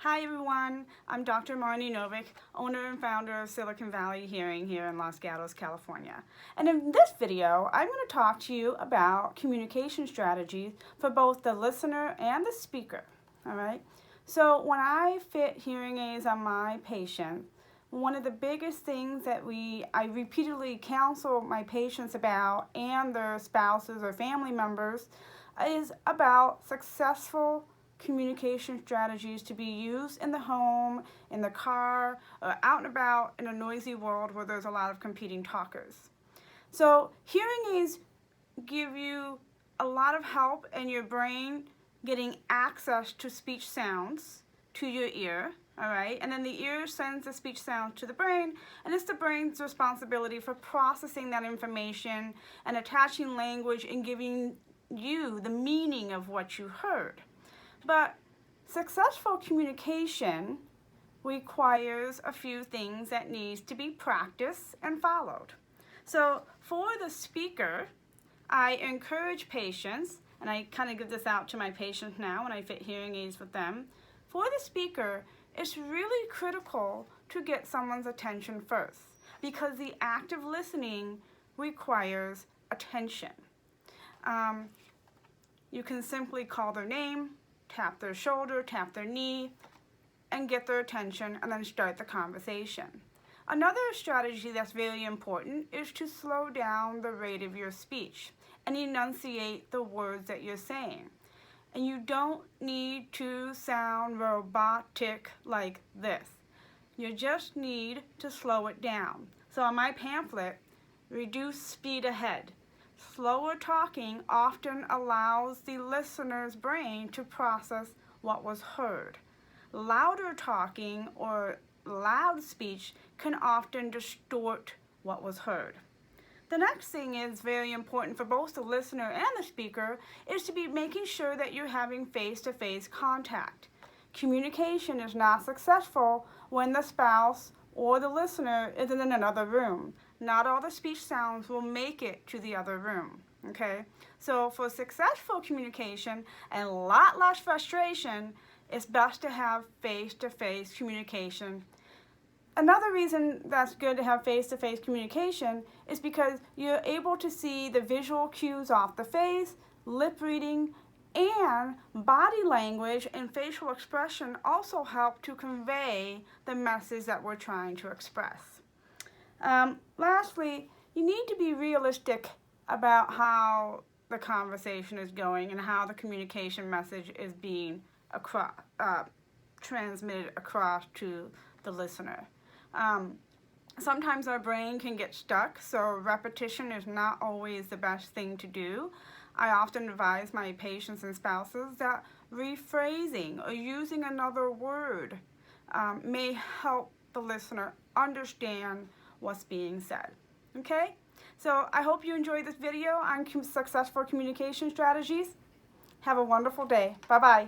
Hi everyone, I'm Dr. Marni Novick, owner and founder of Silicon Valley Hearing here in Los Gatos, California. And in this video, I'm going to talk to you about communication strategies for both the listener and the speaker. All right. So when I fit hearing aids on my patients, one of the biggest things that I repeatedly counsel my patients about and their spouses or family members is about successful communication strategies to be used in the home, in the car, or out and about in a noisy world where there's a lot of competing talkers. So hearing aids give you a lot of help in your brain getting access to speech sounds to your ear, all right? And then the ear sends the speech sound to the brain, and it's the brain's responsibility for processing that information and attaching language and giving you the meaning of what you heard. But successful communication requires a few things that needs to be practiced and followed. So for the speaker, I encourage patients, and I kind of give this out to my patients now when I fit hearing aids with them. For the speaker, it's really critical to get someone's attention first because the act of listening requires attention. You can simply call their name, tap their shoulder, tap their knee, and get their attention, and then start the conversation. Another strategy that's very important is to slow down the rate of your speech and enunciate the words that you're saying. And you don't need to sound robotic like this. You just need to slow it down. So on my pamphlet, reduce speed ahead. Slower talking often allows the listener's brain to process what was heard. Louder talking or loud speech can often distort what was heard. The next thing is very important for both the listener and the speaker is to be making sure that you're having face-to-face contact. Communication is not successful when the spouse or the listener is in another room. Not all the speech sounds will make it to the other room, okay? So for successful communication and a lot less frustration, it's best to have face-to-face communication. Another reason that's good to have face-to-face communication is because you're able to see the visual cues off the face, lip reading, and body language and facial expression also help to convey the message that we're trying to express. Lastly, you need to be realistic about how the conversation is going and how the communication message is being transmitted across to the listener. Sometimes our brain can get stuck, so repetition is not always the best thing to do. I often advise my patients and spouses that rephrasing or using another word may help the listener understand what's being said. Okay? So I hope you enjoyed this video on successful communication strategies. Have a wonderful day. Bye-bye.